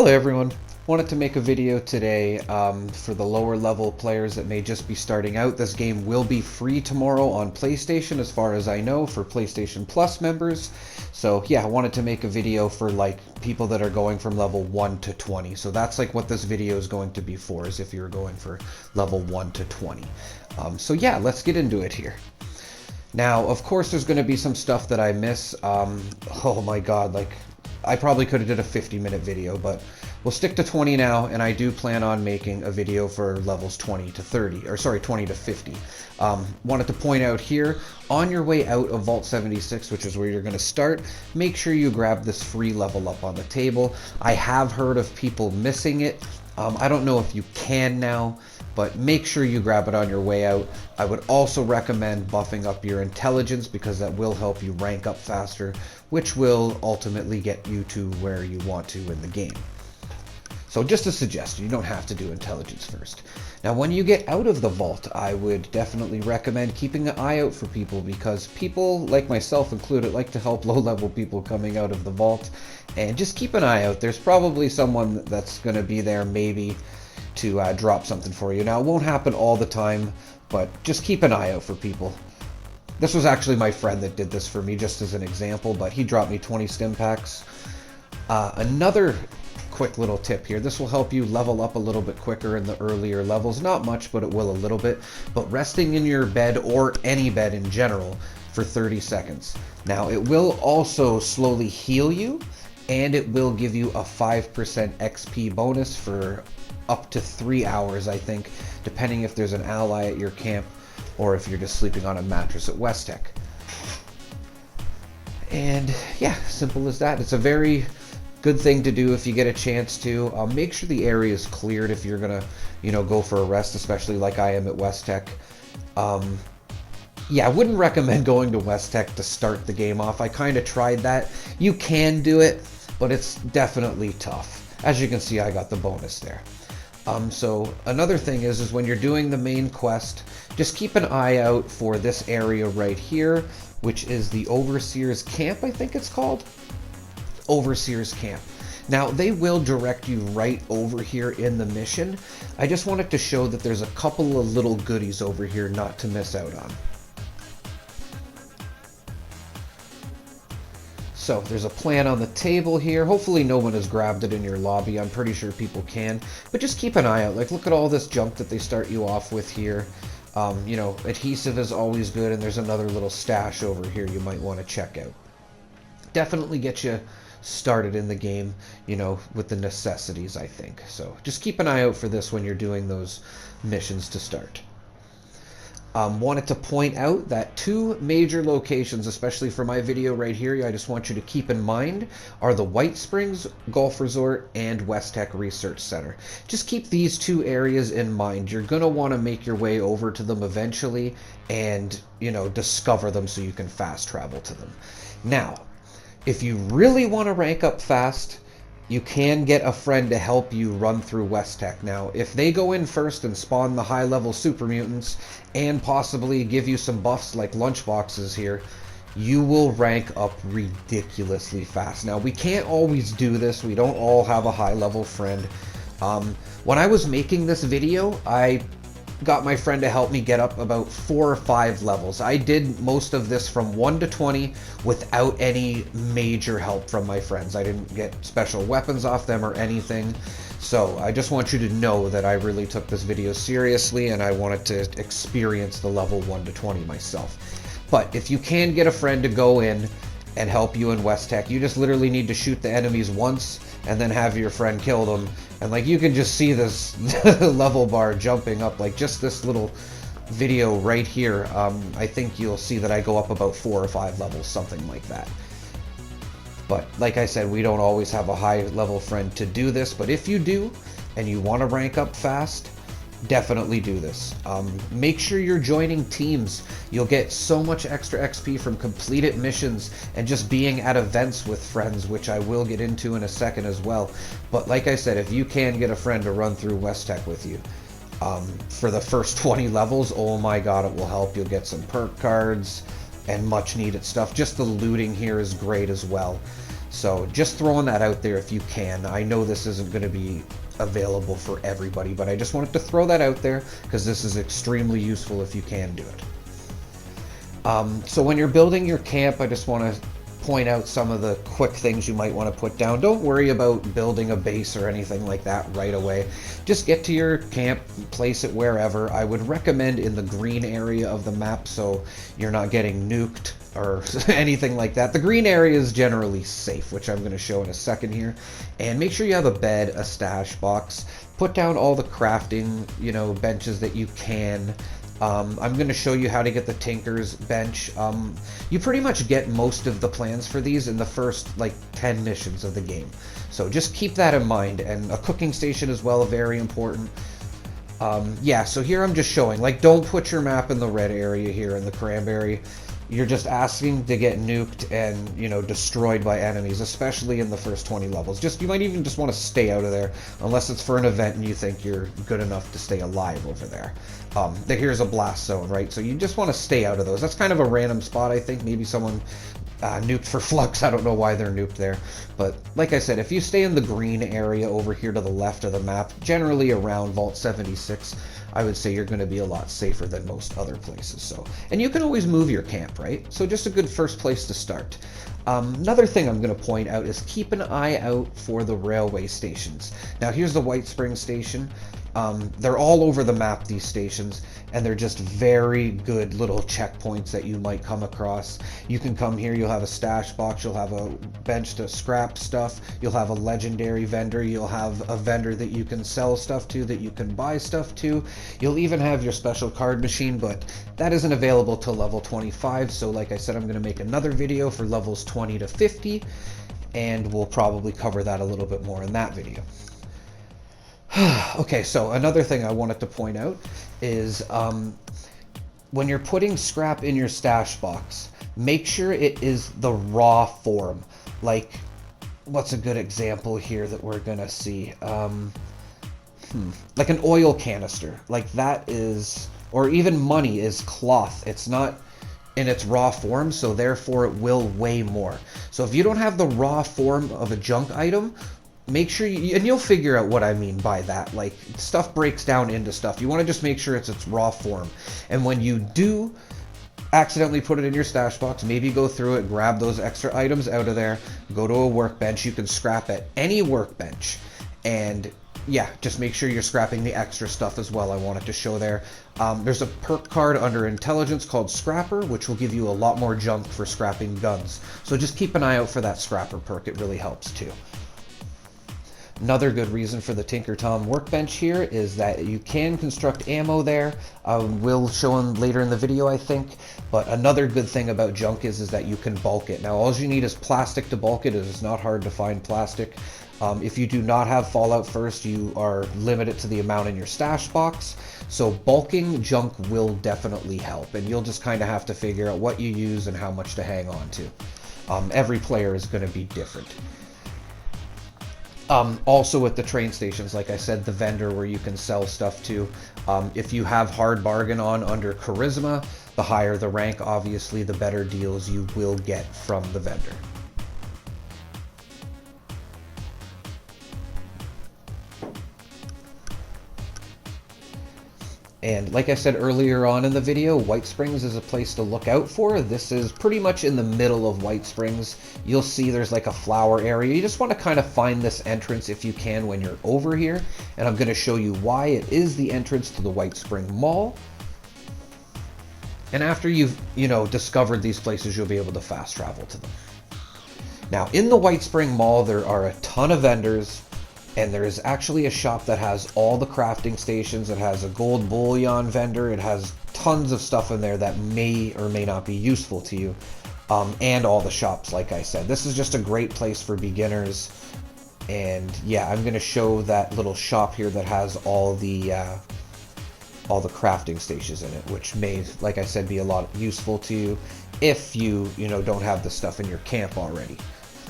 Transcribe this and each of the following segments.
Hello everyone. Wanted to make a video today for the lower level players that may just be starting out. This game will be free tomorrow on PlayStation as far as I know for PlayStation Plus members. So yeah, I wanted to make a video for like people that are going from level 1 to 20. So that's like what this video is going to be for, is if you're going for level 1 to 20. So yeah, let's get into it here. Now, of course, there's going to be some stuff that I miss. Oh my god, like I probably could have did a 50-minute video, but we'll stick to 20 now, and I do plan on making a video for levels 20 to 30, or sorry, 20 to 50. Wanted to point out here, on your way out of Vault 76, which is where you're going to start, make sure you grab this free level up on the table. I have heard of people missing it. I don't know if you can now, but make sure you grab it on your way out. I would also recommend buffing up your intelligence because that will help you rank up faster, which will ultimately get you to where you want to in the game. So just a suggestion, you don't have to do intelligence first. Now when you get out of the vault, I would definitely recommend keeping an eye out for people, because people, like myself included, like to help low-level people coming out of the vault. And just keep an eye out. There's probably someone that's going to be there maybe to drop something for you. Now it won't happen all the time, but just keep an eye out for people. This was actually my friend that did this for me, just as an example, but he dropped me 20 stim packs. Another quick little tip here, this will help you level up a little bit quicker in the earlier levels. Not much, but it will a little bit. But resting in your bed, or any bed in general, for 30 seconds. Now it will also slowly heal you, and it will give you a 5% XP bonus for up to 3 hours, I think, depending if there's an ally at your camp or if you're just sleeping on a mattress at West Tech. And yeah, simple as that. It's a very good thing to do if you get a chance to. Make sure the area is cleared if you're gonna, go for a rest, especially like I am at West Tech. Yeah, I wouldn't recommend going to West Tech to start the game off. I kind of tried that. You can do it, but it's definitely tough. As you can see, I got the bonus there. So another thing is when you're doing the main quest, just keep an eye out for this area right here, which is the Overseer's Camp, I think it's called. Overseer's Camp. Now, they will direct you right over here in the mission. I just wanted to show that there's a couple of little goodies over here not to miss out on. So there's a plan on the table here. Hopefully no one has grabbed it in your lobby. I'm pretty sure people can, but just keep an eye out. Like, look at all this junk that they start you off with here. Adhesive is always good, and there's another little stash over here you might want to check out. Definitely get you started in the game, with the necessities, I think. So just keep an eye out for this when you're doing those missions to start. Wanted to point out that two major locations, especially for my video right here, I just want you to keep in mind, are the White Springs Golf Resort and West Tech Research Center. Just keep these two areas in mind. You're going to want to make your way over to them eventually and, discover them so you can fast travel to them. Now, if you really want to rank up fast, you can get a friend to help you run through West Tech. Now, if they go in first and spawn the high-level super mutants and possibly give you some buffs like lunchboxes here, you will rank up ridiculously fast. Now, we can't always do this. We don't all have a high-level friend. When I was making this video, I got my friend to help me get up about 4 or 5 levels. I did most of this from 1 to 20 without any major help from my friends. I didn't get special weapons off them or anything. So I just want you to know that I really took this video seriously, and I wanted to experience the level 1 to 20 myself. But if you can get a friend to go in and help you in West Tech, you just literally need to shoot the enemies once and then have your friend kill them. And like, you can just see this level bar jumping up, like just this little video right here. I think you'll see that I go up about 4 or 5 levels, something like that. But like I said, we don't always have a high level friend to do this, but if you do and you want to rank up fast, definitely do this. Make sure you're joining teams. You'll get so much extra XP from completed missions and just being at events with friends, which I will get into in a second as well. But like I said, if you can get a friend to run through West Tech with you for the first 20 levels, oh my god, it will help. You'll get some perk cards and much needed stuff. Just the looting here is great as well. So just throwing that out there if you can. I know this isn't going to be available for everybody, but I just wanted to throw that out there because this is extremely useful if you can do it. So when you're building your camp, I just want to point out some of the quick things you might want to put down. Don't worry about building a base or anything like that right away. Just get to your camp, place it wherever. I would recommend in the green area of the map so you're not getting nuked or anything like that. The green area is generally safe, which I'm going to show in a second here. And make sure you have a bed, a stash box. Put down all the crafting, benches that you can. I'm going to show you how to get the Tinker's bench. You pretty much get most of the plans for these in the first like 10 missions of the game. So just keep that in mind. And a cooking station as well, very important. Yeah, so here I'm just showing, like, don't put your map in the red area here in the cranberry. You're just asking to get nuked and, destroyed by enemies, especially in the first 20 levels. You might even just want to stay out of there, unless it's for an event and you think you're good enough to stay alive over there. Here's a blast zone, right? So you just want to stay out of those. That's kind of a random spot, I think. Maybe someone nuked for flux. I don't know why they're nuked there. But like I said, if you stay in the green area over here to the left of the map, generally around Vault 76, I would say you're going to be a lot safer than most other places. So, and you can always move your camp, right? So just a good first place to start. Another thing I'm going to point out is keep an eye out for the railway stations. Now here's the White Spring station. They're all over the map, these stations, and they're just very good little checkpoints that you might come across. You can come here, you'll have a stash box, you'll have a bench to scrap stuff, you'll have a legendary vendor, you'll have a vendor that you can sell stuff to, that you can buy stuff to. You'll even have your special card machine, but that isn't available till level 25, so like I said, I'm going to make another video for levels 20 to 50, and we'll probably cover that a little bit more in that video. Okay, so another thing I wanted to point out is when you're putting scrap in your stash box, make sure it is the raw form. Like, what's a good example here that we're gonna see? Like an oil canister. Like that is, or even money is cloth. It's not in its raw form, so therefore it will weigh more. So if you don't have the raw form of a junk item, make sure and you'll figure out what I mean by that. Like, stuff breaks down into stuff. You want to just make sure it's its raw form. And when you do accidentally put it in your stash box, maybe go through it, grab those extra items out of there, go to a workbench. You can scrap at any workbench. And yeah, just make sure you're scrapping the extra stuff as well. I wanted to show there. There's a perk card under intelligence called Scrapper, which will give you a lot more junk for scrapping guns. So just keep an eye out for that Scrapper perk. It really helps too. Another good reason for the Tinker Tom workbench here is that you can construct ammo there. We'll show them later in the video, I think. But another good thing about junk is that you can bulk it. Now, all you need is plastic to bulk it. It is not hard to find plastic. If you do not have Fallout First, you are limited to the amount in your stash box. So bulking junk will definitely help. And you'll just kind of have to figure out what you use and how much to hang on to. Every player is going to be different. Also at the train stations, like I said, the vendor where you can sell stuff to. If you have hard bargain on under charisma, the higher the rank, obviously, the better deals you will get from the vendor. And like I said earlier on in the video, White Springs is a place to look out for. This is pretty much in the middle of White Springs. You'll see there's like a flower area. You just want to kind of find this entrance if you can when you're over here. And I'm going to show you why it is the entrance to the White Spring Mall. And after you've, discovered these places, you'll be able to fast travel to them. Now, in the White Spring Mall, there are a ton of vendors. And there is actually a shop that has all the crafting stations. It has a gold bullion vendor. It has tons of stuff in there that may or may not be useful to you. And all the shops, like I said. This is just a great place for beginners. And yeah, I'm going to show that little shop here that has all the crafting stations in it, which may, like I said, be a lot useful to you if you don't have the stuff in your camp already.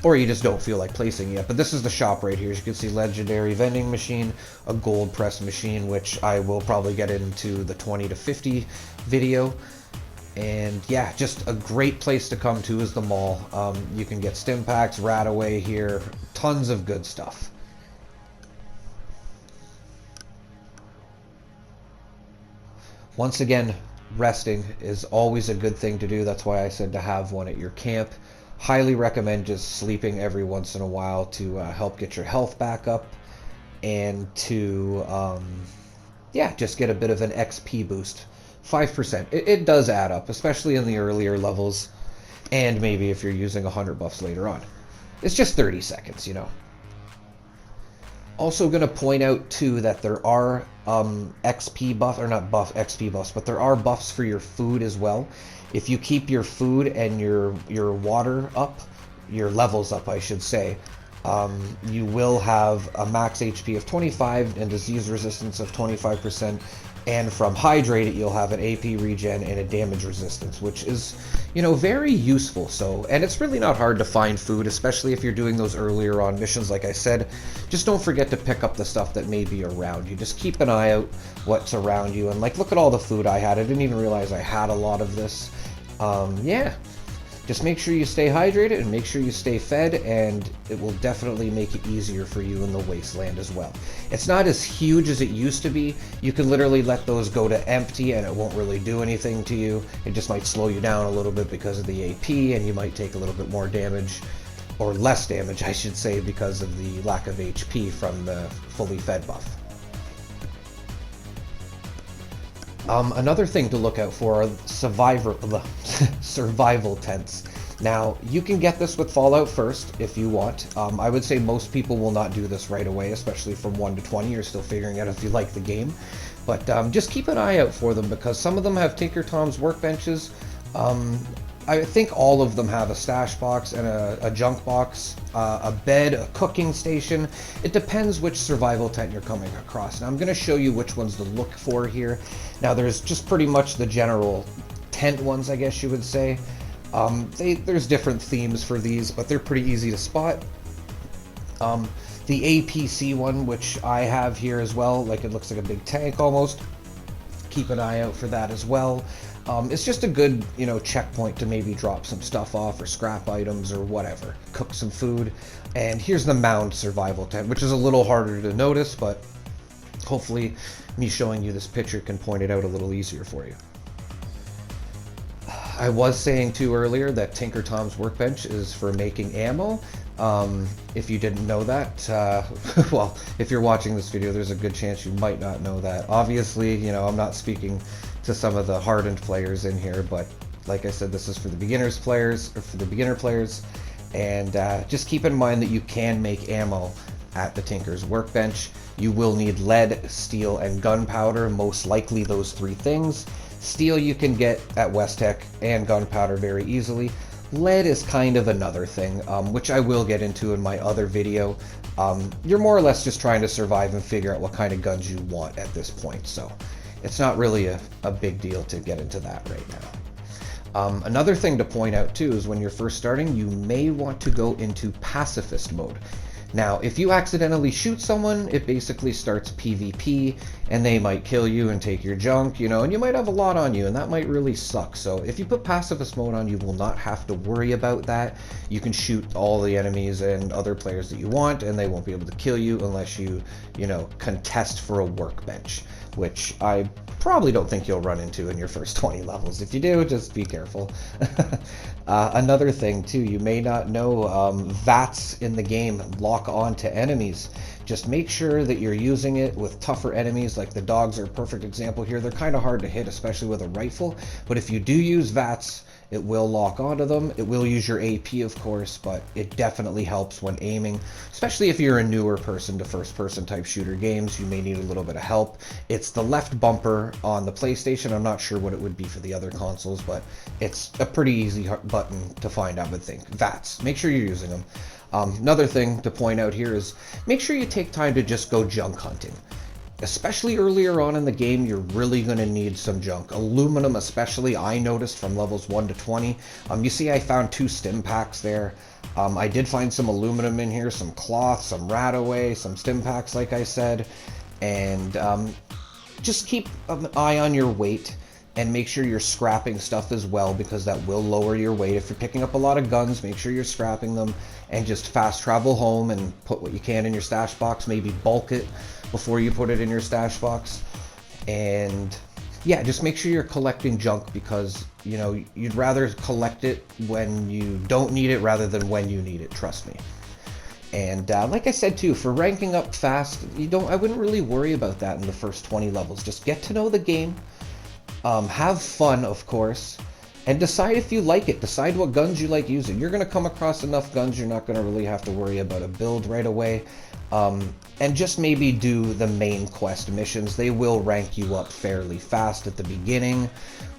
Or you just don't feel like placing it. But this is the shop right here. As you can see, legendary vending machine, a gold press machine, which I will probably get into the 20 to 50 video. And yeah, just a great place to come to is the mall. You can get stim packs, Radaway here, tons of good stuff. Once again, resting is always a good thing to do. That's why I said to have one at your camp. Highly recommend just sleeping every once in a while to help get your health back up and to, yeah, just get a bit of an XP boost. 5%. It does add up, especially in the earlier levels, and maybe if you're using 100 buffs later on. It's just 30 seconds, you know. Also going to point out too that there are XP buff, or not buff XP buffs, but there are buffs for your food as well. If you keep your food and your water up, your levels up, I should say, you will have a max HP of 25 and disease resistance of 25%. And from Hydrate, you'll have an AP regen and a damage resistance, which is, you know, very useful. So, and it's really not hard to find food, especially if you're doing those earlier on missions. Like I said, just don't forget to pick up the stuff that may be around you. Just keep an eye out what's around you. And like, look at all the food I had. I didn't even realize I had a lot of this. Yeah. Just make sure you stay hydrated and make sure you stay fed, and it will definitely make it easier for you in the wasteland as well. It's not as huge as it used to be. You can literally let those go to empty and it won't really do anything to you. It just might slow you down a little bit because of the AP, and you might take a little bit more damage, or less damage I should say, because of the lack of HP from the fully fed buff. Another thing to look out for are survival tents. Now, you can get this with Fallout first if you want. I would say most people will not do this right away, especially from 1 to 20. You're still figuring out if you like the game. But just keep an eye out for them, because some of them have Tinker Tom's workbenches. I think all of them have a stash box and a junk box, a bed, a cooking station. It depends which survival tent you're coming across. Now I'm going to show you which ones to look for here. Now there's just pretty much the general tent ones, I guess you would say. There's different themes for these, but they're pretty easy to spot. The APC one, which I have here as well, like it looks like a big tank almost. Keep an eye out for that as well. It's just a good, you know, checkpoint to maybe drop some stuff off or scrap items or whatever. Cook some food. And here's the mound survival tent, which is a little harder to notice, but hopefully me showing you this picture can point it out a little easier for you. I was saying too earlier that Tinker Tom's workbench is for making ammo. If you didn't know that, well, if you're watching this video, there's a good chance you might not know that. Obviously, you know, I'm not speaking to some of the hardened players in here, but like I said, this is for the beginner players, and just keep in mind that you can make ammo at the Tinker's workbench. You will need lead, steel, and gunpowder, most likely those three things. Steel you can get at Westech, and gunpowder very easily. Lead is kind of another thing, which I will get into in my other video. You're more or less just trying to survive and figure out what kind of guns you want at this point, so it's not really a big deal to get into that right now. Another thing to point out too is when you're first starting, you may want to go into pacifist mode. Now, if you accidentally shoot someone, it basically starts PvP, and they might kill you and take your junk, you know, and you might have a lot on you, and that might really suck. So if you put pacifist mode on, you will not have to worry about that. You can shoot all the enemies and other players that you want, and they won't be able to kill you unless you know, contest for a workbench, which I probably don't think you'll run into in your first 20 levels. If you do, just be careful. Another thing too, you may not know, VATS in the game lock on to enemies. Just make sure that you're using it with tougher enemies. Like the dogs are a perfect example here. They're kind of hard to hit, especially with a rifle, but if you do use VATS, it will lock onto them. It will use your AP, of course, but it definitely helps when aiming, especially if you're a newer person to first-person type shooter games. You may need a little bit of help. It's the left bumper on the PlayStation. I'm not sure what it would be for the other consoles, but it's a pretty easy button to find, I would think. VATS. Make sure you're using them. Another thing to point out here is make sure you take time to just go junk hunting. Especially earlier on in the game, you're really going to need some junk. Aluminum especially, I noticed from levels 1 to 20. You see I found 2 stim packs there. I did find some aluminum in here, some cloth, some Radaway, some stim packs like I said. And just keep an eye on your weight and make sure you're scrapping stuff as well, because that will lower your weight. If you're picking up a lot of guns, make sure you're scrapping them, and just fast travel home and put what you can in your stash box. Maybe bulk it before you put it in your stash box. And yeah, just make sure you're collecting junk, because you know, you'd rather collect it when you don't need it rather than when you need it, trust me. And like I said too, for ranking up fast, I wouldn't really worry about that in the first 20 levels. Just get to know the game, have fun, of course, and decide if you like it. Decide what guns you like using. You're going to come across enough guns, you're not going to really have to worry about a build right away. And just maybe do the main quest missions. They will rank you up fairly fast at the beginning,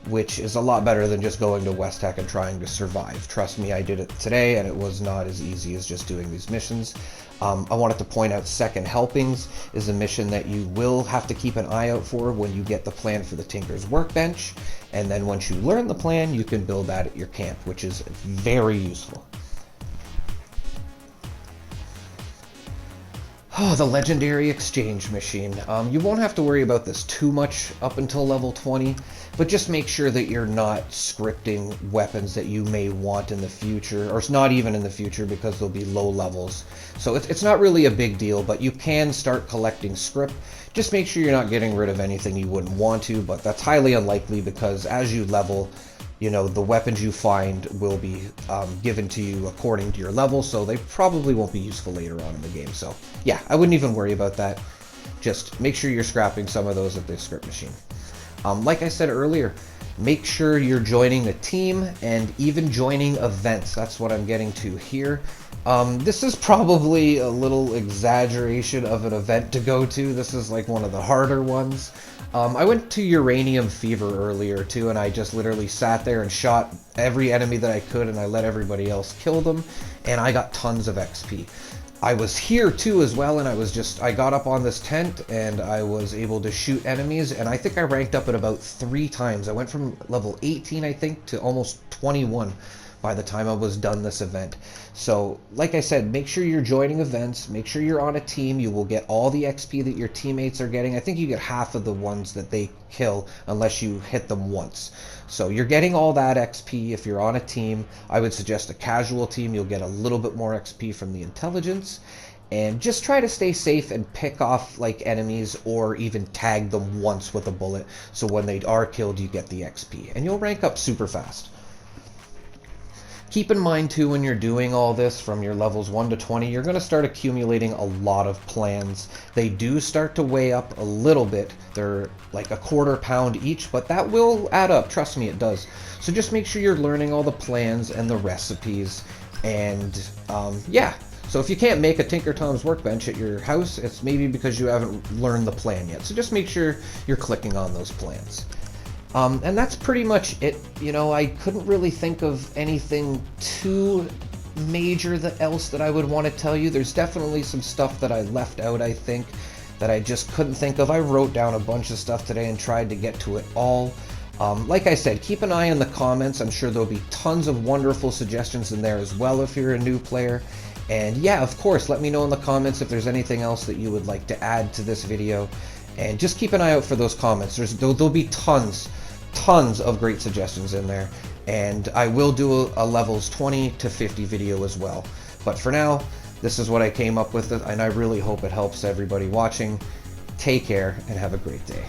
which is a lot better than just going to West Tech and trying to survive. Trust me, I did it today, and it was not as easy as just doing these missions. I wanted to point out Second Helpings is a mission that you will have to keep an eye out for when you get the plan for the Tinker's Workbench, and then once you learn the plan, you can build that at your camp, which is very useful. Oh, the legendary exchange machine. You won't have to worry about this too much up until level 20, but just make sure that you're not scripting weapons that you may want in the future, or not even in the future, because they'll be low levels. So it's not really a big deal, but you can start collecting script. Just make sure you're not getting rid of anything you wouldn't want to, but that's highly unlikely, because as you level, you know, the weapons you find will be given to you according to your level, so they probably won't be useful later on in the game. So yeah, I wouldn't even worry about that. Just make sure you're scrapping some of those at the script machine. Like I said earlier, make sure you're joining a team and even joining events. That's what I'm getting to here. This is probably a little exaggeration of an event to go to. This is like one of the harder ones. I went to Uranium Fever earlier too, and I just literally sat there and shot every enemy that I could, and I let everybody else kill them, and I got tons of XP. I was here too as well, and I got up on this tent and I was able to shoot enemies, and I think I ranked up at about 3 times. I went from level 18, I think, to almost 21 by the time I was done this event. So like I said, make sure you're joining events, make sure you're on a team. You will get all the XP that your teammates are getting. I think you get half of the ones that they kill unless you hit them once. So you're getting all that XP if you're on a team. I would suggest a casual team. You'll get a little bit more XP from the intelligence. And just try to stay safe and pick off like enemies, or even tag them once with a bullet, so when they are killed you get the XP, and you'll rank up super fast. Keep in mind too, when you're doing all this from your levels 1 to 20, you're going to start accumulating a lot of plans. They do start to weigh up a little bit. They're like a quarter-pound each, but that will add up. Trust me, it does. So just make sure you're learning all the plans and the recipes. And yeah, so if you can't make a Tinker Tom's Workbench at your house, it's maybe because you haven't learned the plan yet. So just make sure you're clicking on those plans. And that's pretty much it. You know, I couldn't really think of anything too major else that I would want to tell you. There's definitely some stuff that I left out, I think, that I just couldn't think of. I wrote down a bunch of stuff today and tried to get to it all. Like I said, keep an eye in the comments. I'm sure there'll be tons of wonderful suggestions in there as well if you're a new player. And yeah, of course, let me know in the comments if there's anything else that you would like to add to this video. And just keep an eye out for those comments. There'll be tons of great suggestions in there. And I will do a levels 20 to 50 video as well. But for now, this is what I came up with, and I really hope it helps everybody watching. Take care and have a great day.